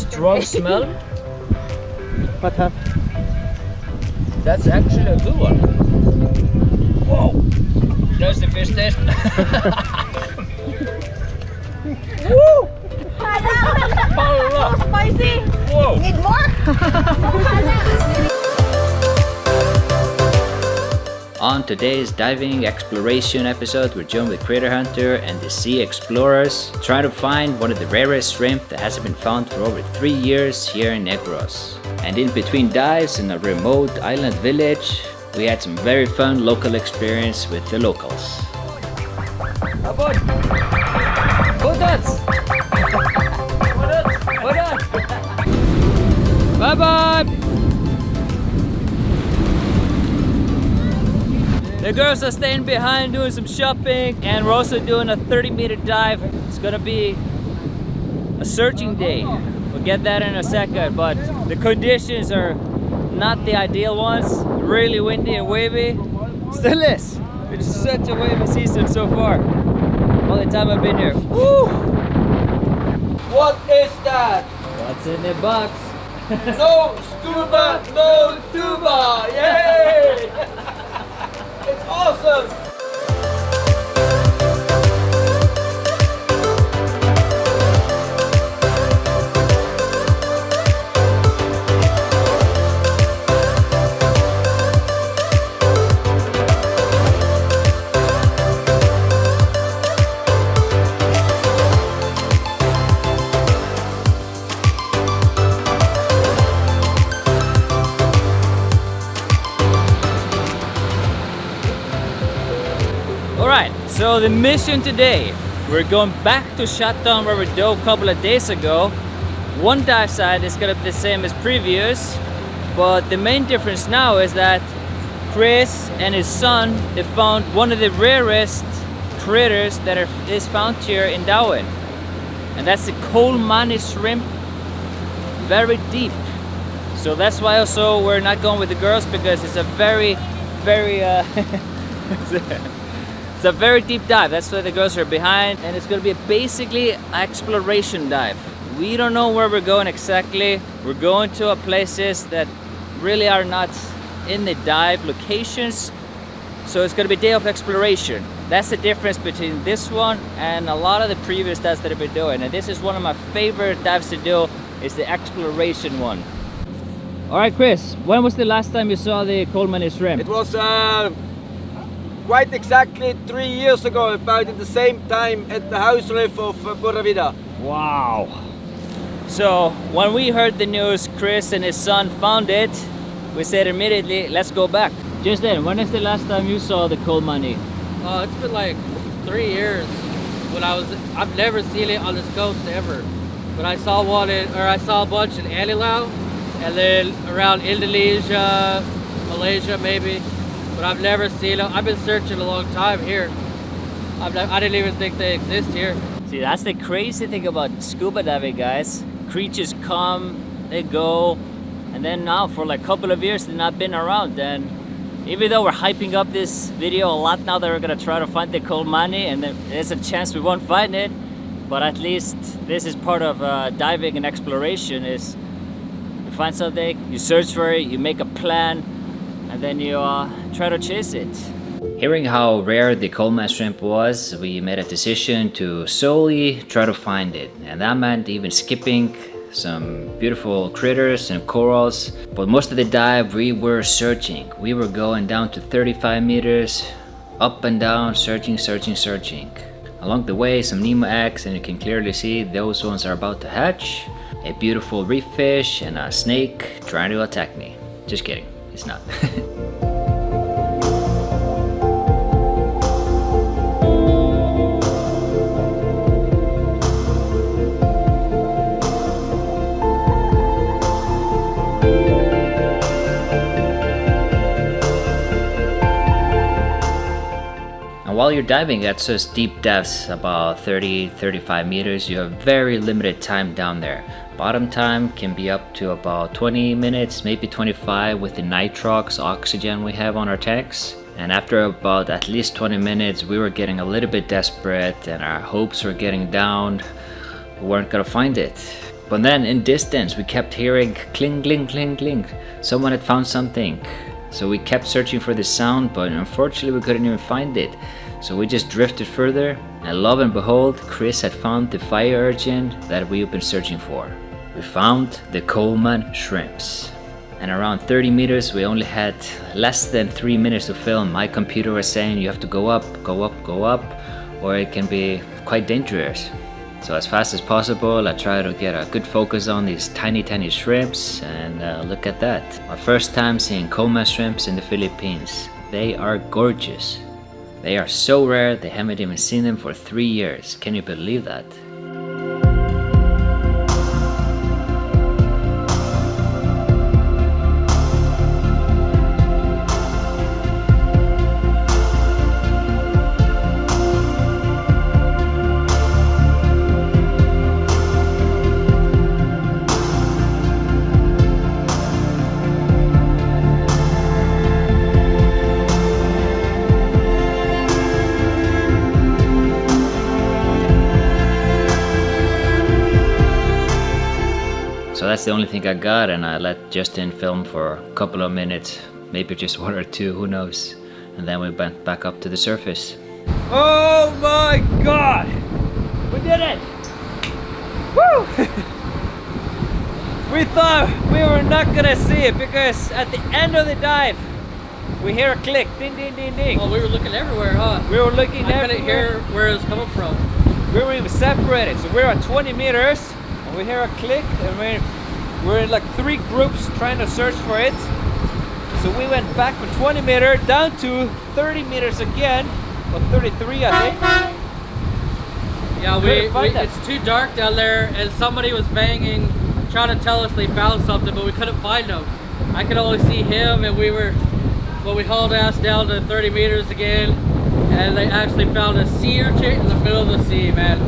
strong smell. What happened? That's actually a good one. Whoa! There's the fish taste. Woo! Spicy! Whoa! Need more? On today's diving exploration episode, we're joined with Critter Hunter and the Sea Explorers, trying to find one of the rarest shrimp that hasn't been found for over 3 years here in Negros. And in between dives in a remote island village, we had some very fun local experience with the locals. Abon! Budas! Budas! Bye-bye! The girls are staying behind doing some shopping, and we're also doing a 30-meter dive. It's gonna be a searching day. We'll get that in a second, but the conditions are not the ideal ones. Really windy and wavy. Still is. It's such a wavy season so far. All the time I've been here. Woo! What is that? What's in the box? No scuba, no tuba! Yay! It's awesome! Alright, so the mission today, we're going back to Shutdown where we dove a couple of days ago. One dive site is going to be the same as previous, but the main difference now is that Chris and his son, they found one of the rarest critters that is found here in Dauin. And that's the COLEMAN shrimp, very deep. So that's why also we're not going with the girls, because it's a very it's a very deep dive. That's why the girls are behind, and it's going to be basically an exploration dive. We don't know where we're going exactly. We're going to places that really are not in the dive locations, so it's going to be a day of exploration. That's the difference between this one and a lot of the previous dives that I've been doing, and this is one of my favorite dives to do, is the exploration one. Alright Chris, when was the last time you saw the COLEMAN shrimp? It was quite exactly 3 years ago, about at the same time at the house reef of Vida. Wow! So when we heard the news, Chris and his son found it, we said immediately, let's go back. Just then, when is the last time you saw the COLEMAN? It's been like 3 years. I've never seen it on this coast ever. But I saw I saw a bunch in Anilao, and then around Indonesia, Malaysia maybe. But I've never seen them. I've been searching a long time here. I didn't even think they exist here. See, that's the crazy thing about scuba diving, guys. Creatures come, they go, and then now for like a couple of years they've not been around. And even though we're hyping up this video a lot now that we're gonna try to find the COLEMAN, and there's a chance we won't find it, but at least this is part of diving and exploration. Is you find something, you search for it, you make a plan, and then you try to chase it. Hearing how rare the COLEMAN shrimp was, we made a decision to solely try to find it, and that meant even skipping some beautiful critters and corals. But most of the dive we were searching. We were going down to 35 meters, up and down, searching. Along the way, some Nemo eggs, and you can clearly see those ones are about to hatch. A beautiful reef fish and a snake trying to attack me. Just kidding. It's not. And while you're diving at such deep depths, about 30-35 meters, you have very limited time down there. Bottom time can be up to about 20 minutes, maybe 25 with the nitrox oxygen we have on our tanks. And after about at least 20 minutes, we were getting a little bit desperate and our hopes were getting down. We weren't gonna find it. But then in distance we kept hearing cling, cling, cling, cling. Someone had found something. So we kept searching for the sound, but unfortunately we couldn't even find it. So we just drifted further, and lo and behold, Chris had found the fire urchin that we've been searching for. We found the Coleman shrimps. And around 30 meters, we only had less than 3 minutes to film. My computer was saying you have to go up, go up, go up, or it can be quite dangerous. So as fast as possible, I try to get a good focus on these tiny, tiny shrimps, and look at that. My first time seeing Coleman shrimps in the Philippines. They are gorgeous. They are so rare, they haven't even seen them for 3 years. Can you believe that? So that's the only thing I got, and I let Justin film for a couple of minutes, maybe just 1 or 2, who knows. And then we went back up to the surface. Oh my God! We did it! Woo! We thought we were not gonna see it because at the end of the dive, we hear a click, ding, ding, ding, ding. Oh, we were looking everywhere, huh? We were looking I couldn't everywhere. hear where it was coming from. We were even separated, so we're at 20 meters, and we hear a click, and we're in like 3 groups trying to search for it. So we went back from 20 meters down to 30 meters again, or 33 I think. Yeah, Couldn't find them. it's too dark down there, and somebody was banging, trying to tell us they found something, but we couldn't find them. I could only see him, and we hauled ass down to 30 meters again, and they actually found a sea urchin in the middle of the sea, man.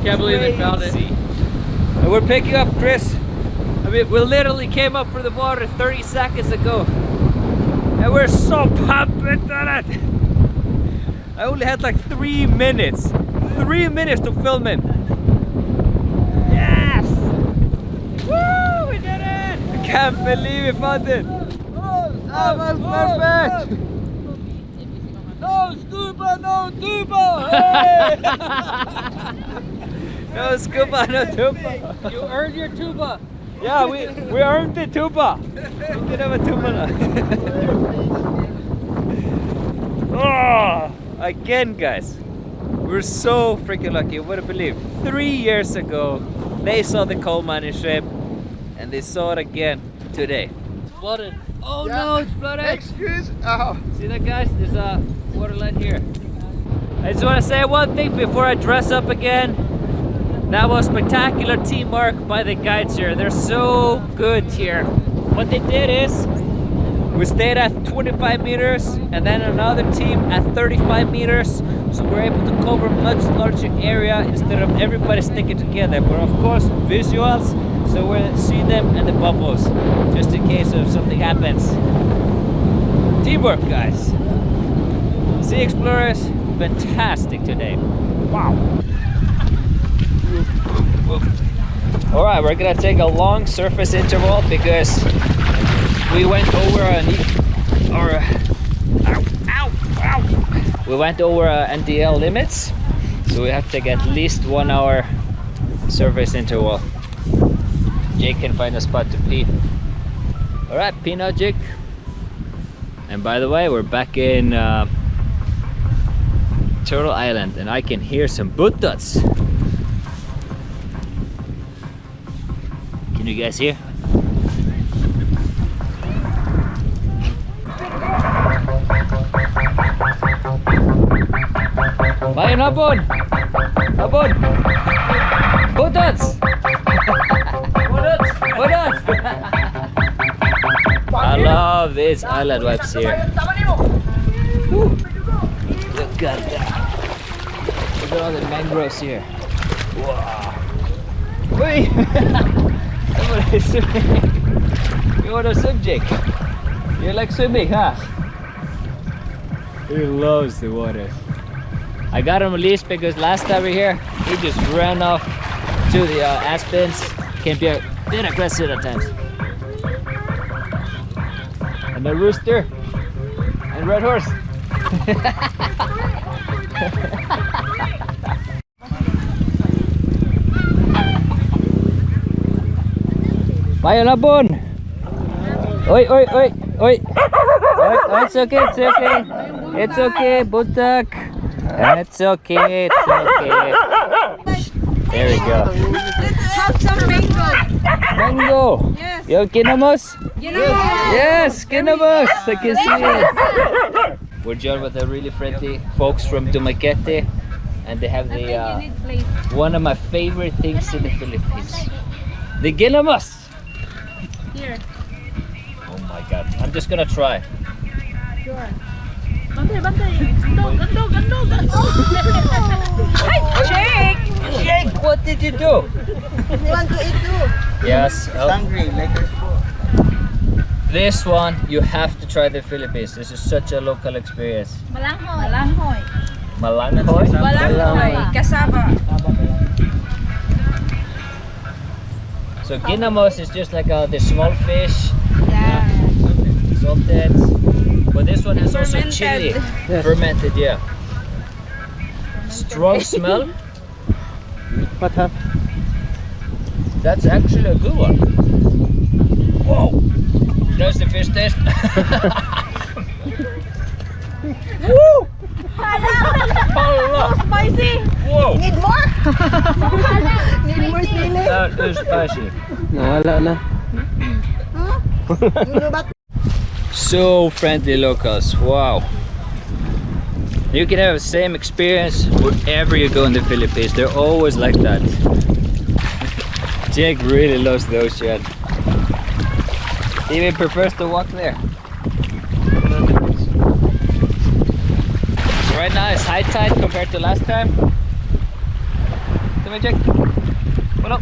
Can't believe they found it. And we're picking up Chris. I mean, we literally came up from the water 30 seconds ago. And we're so pumped on it. I only had like 3 minutes. 3 minutes to film him. Yes! Woo! We did it! I can't believe we found it. That was perfect! No scuba, no tuba! Hey! No scuba, no tuba. You earned your tuba. Yeah, we earned the tuba. We did have a tuba now. Oh, again, guys. We're so freaking lucky. You wouldn't believe. 3 years ago, they saw the Coleman shrimp, and they saw it again today. It's flooded. Oh no, it's flooded. Excuse. Oh. See that, guys? There's a water line here. I just want to say one thing before I dress up again. That was spectacular teamwork by the guides here. They're so good here. What they did is, we stayed at 25 meters and then another team at 35 meters. So we're able to cover a much larger area instead of everybody sticking together. But of course, visuals, so we'll see them in the bubbles, just in case if something happens. Teamwork, guys. Sea Explorers, fantastic today. Wow. All right, we're gonna take a long surface interval because we went over we went over NDL limits, so we have to take at least 1 hour surface interval. Jake can find a spot to pee. All right, pee now, Jake. And by the way, we're back in Turtle Island, and I can hear some buttas. Can you guys hear? Mayan hapon! Hapon! Butats! Butats! I love these island wipes here. Woo. Look at that! Look at all the mangroves here. Wow! Wait! Somebody's swimming. You want to swim, Jake? You like swimming, huh? He loves the water. I got him released because last time we were here, he just ran off to the aspens, can be a bit aggressive at times. And the rooster and red horse. Bayo na bon. Oi, oi, oi, oi. Oi, it's okay, it's okay. It's okay, butak. It's okay, it's okay. There we go. Let's have some mango. Mango. Yes. Yo, Ginamos? Ginamos. Yes, Ginamos. I can see it. We're joined with a really friendly folks from Dumaguete, and they have the one of my favorite things in the Philippines, the Ginamos. Here. Oh my God! I'm just gonna try. Sure. Bantay, bantay. Gando, gando, gando. Jake! Jake, what did you do? You want to eat too? Yes. Oh. Hungry, like This one you have to try the Philippines. This is such a local experience. Malanghoy. Malanghoy. Malanghoy? Malanghoy. Cassava. So Ginamos is just like the small fish, Yeah. salted. But this one has also Fermented. chili. Yes. Fermented, yeah. Strong smell. What have? That's actually a good one. Whoa! There's the fish taste. Woo! Allah! Spicy. Whoa! Need more? Need more sili? That is spicy. Nawala na. So friendly locals. Wow. You can have the same experience wherever you go in the Philippines. They're always like that. Jake really loves the ocean. He even prefers to walk there. So right now it's high tide compared to last time. Come here, Jake. Hold up.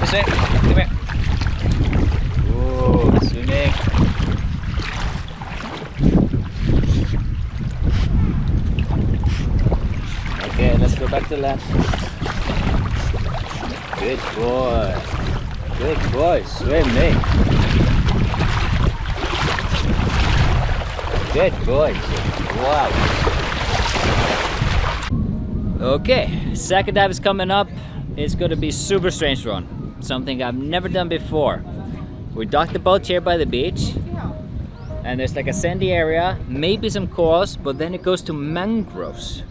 This way. Come here. Whoa, swimming. Okay, let's go back to land. Good boy. Good boy, swimming. Good boy. Wow. Okay, second dive is coming up. It's gonna be super strange one. Something I've never done before. We docked the boat here by the beach. And there's like a sandy area, maybe some corals, but then it goes to mangroves.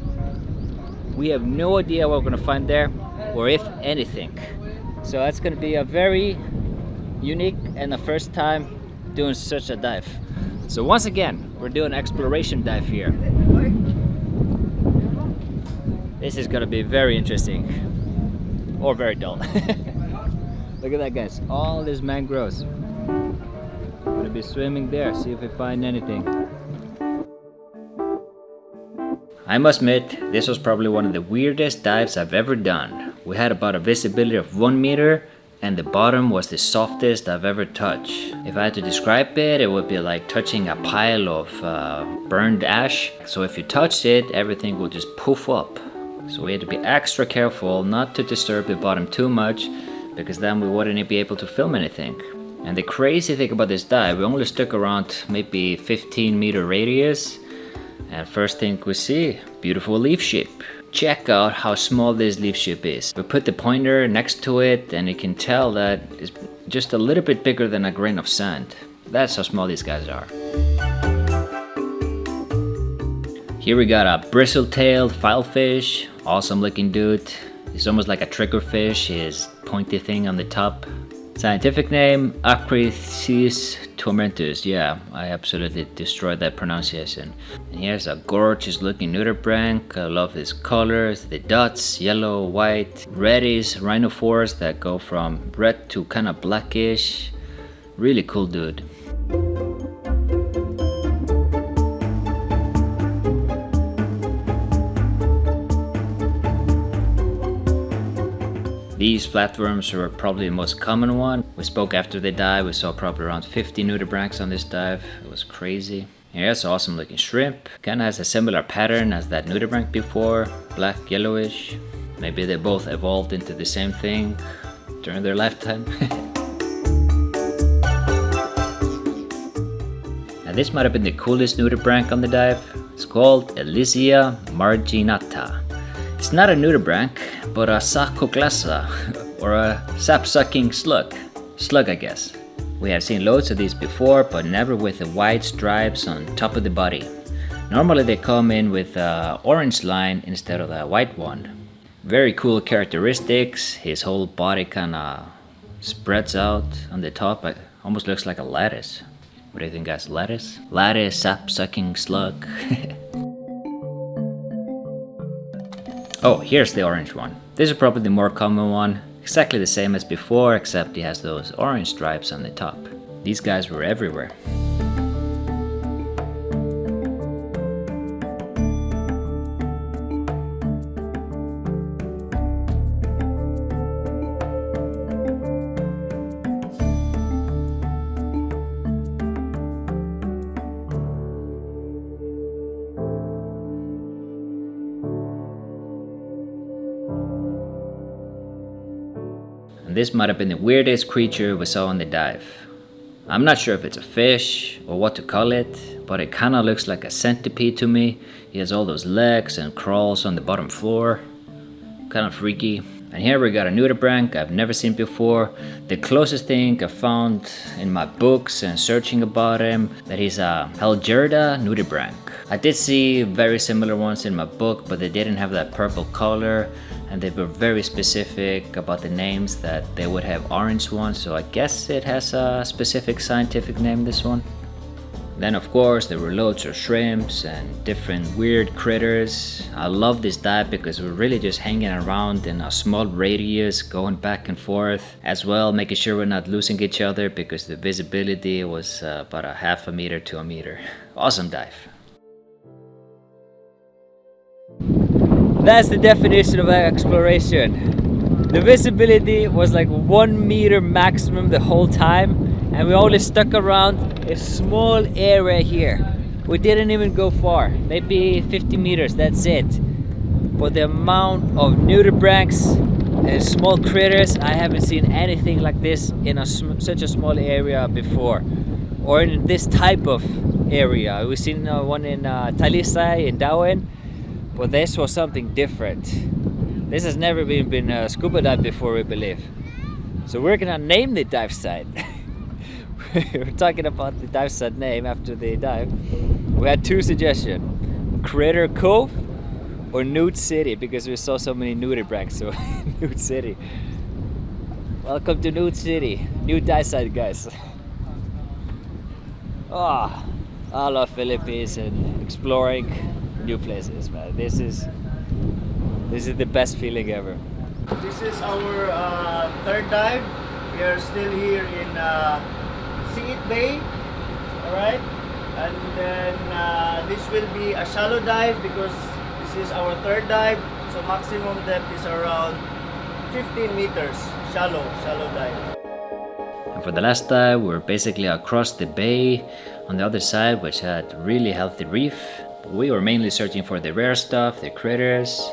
We have no idea what we're gonna find there, or if anything. So that's gonna be a very unique and the first time doing such a dive. So once again, we're doing an exploration dive here. This is gonna be very interesting, or very dull. Look at that, guys, all these mangroves. Gonna be swimming there, see if we find anything. I must admit, this was probably one of the weirdest dives I've ever done. We had about a visibility of 1 meter, and the bottom was the softest I've ever touched. If I had to describe it, it would be like touching a pile of burned ash. So if you touch it, everything will just poof up. So we had to be extra careful not to disturb the bottom too much, because then we wouldn't be able to film anything. And the crazy thing about this dive, we only stuck around maybe 15-meter radius. And first thing we see, beautiful leaf shape. Check out how small this leaf shape is. We put the pointer next to it and you can tell that it's just a little bit bigger than a grain of sand. That's how small these guys are. Here we got a bristle-tailed filefish, awesome looking dude. He's almost like a triggerfish, his pointy thing on the top. Scientific name, Acrisis tormentus. Yeah, I absolutely destroyed that pronunciation. And here's a gorgeous looking nudibranch. I love his colors, the dots, yellow, white, reddish rhinophores that go from red to kind of blackish. Really cool dude. These flatworms were probably the most common one. We spoke after they died. We saw probably around 50 nudibranchs on this dive. It was crazy. Yeah, it's awesome looking shrimp. Kinda has a similar pattern as that nudibranch before, black, yellowish. Maybe they both evolved into the same thing during their lifetime. Now this might have been the coolest nudibranch on the dive. It's called Elysia marginata. It's not a nudibranch, but a sarcoglassa, or a sap-sucking slug. Slug, I guess. We have seen loads of these before, but never with the white stripes on top of the body. Normally they come in with an orange line instead of the white one. Very cool characteristics. His whole body kinda spreads out on the top. It almost looks like a lattice. What do you think, guys? Lattice? Lattice sap-sucking slug. Oh, here's the orange one. This is probably the more common one. Exactly the same as before, except he has those orange stripes on the top. These guys were everywhere. And this might have been the weirdest creature we saw on the dive. I'm not sure if it's a fish or what to call it, but it kinda looks like a centipede to me. He has all those legs and crawls on the bottom floor. Kinda freaky. And here we got a nudibranch I've never seen before. The closest thing I found in my books and searching about him, that he's a Helgerda nudibranch. I did see very similar ones in my book, but they didn't have that purple color, and they were very specific about the names, that they would have orange ones, so I guess it has a specific scientific name, this one. Then of course there were loads of shrimps and different weird critters. I love this dive because we're really just hanging around in a small radius, going back and forth, as well making sure we're not losing each other because the visibility was about a half a meter to a meter. Awesome dive. That's the definition of exploration. The visibility was like 1 meter maximum the whole time, and we only stuck around a small area here. We didn't even go far, maybe 50 meters, that's it. But the amount of nudibranchs and small critters, I haven't seen anything like this in such a small area before, or in this type of area. We've seen one in Talisay in Dauin, but this was something different. This has never been scuba dive before, we believe. So we're gonna name the dive site. We're talking about the dive site name after the dive. We had two suggestions: Critter Cove or Nude City, because we saw so many nudibranchs. So Nude City. Welcome to Nude City, new dive site, guys. Oh, I love Philippines and exploring new places, man. This is the best feeling ever. This is our third dive. We are still here in Siit Bay, alright? And then this will be a shallow dive because this is our third dive. So maximum depth is around 15 meters, shallow dive. And for the last dive, we're basically across the bay on the other side, which had really healthy reef. We were mainly searching for the rare stuff, the critters.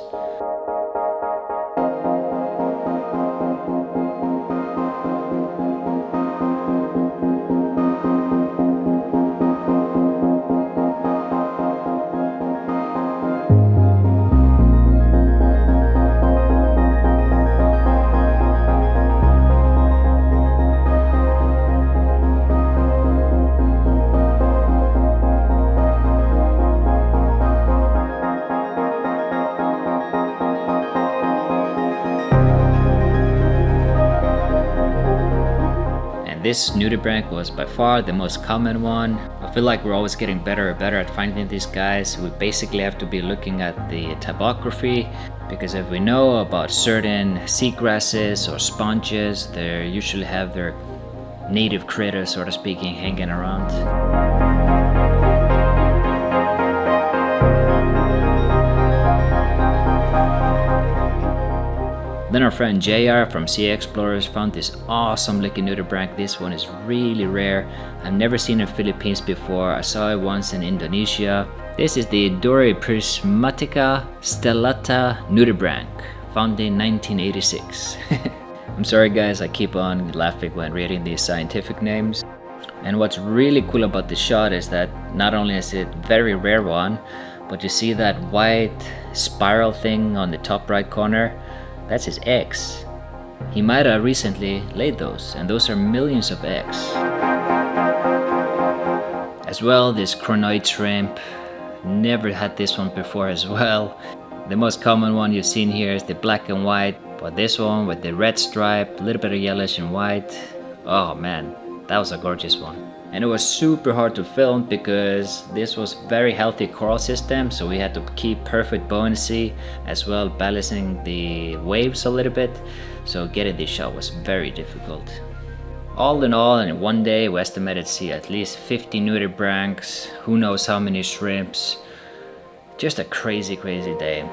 This nudibranch was by far the most common one. I feel like we're always getting better and better at finding these guys. We basically have to be looking at the topography, because if we know about certain seagrasses or sponges, they usually have their native critters, sort of speaking, hanging around. Then our friend JR from Sea Explorers found this awesome looking nudibranch. This one is really rare. I've never seen it in the Philippines before. I saw it once in Indonesia. This is the Dore prismatica stellata nudibranch, found in 1986. I'm sorry guys, I keep on laughing when reading these scientific names. And what's really cool about this shot is that not only is it very rare one, but you see that white spiral thing on the top right corner? That's his eggs. He might have recently laid those, and those are millions of eggs. As well, this chronoid shrimp. Never had this one before as well. The most common one you've seen here is the black and white, but this one with the red stripe, a little bit of yellowish and white. Oh man, that was a gorgeous one. And it was super hard to film because this was very healthy coral system, so we had to keep perfect buoyancy as well, balancing the waves a little bit, so getting this shot was very difficult. All in all, in one day we estimated to see at least 50 nudibranchs, who knows how many shrimps. Just a crazy day.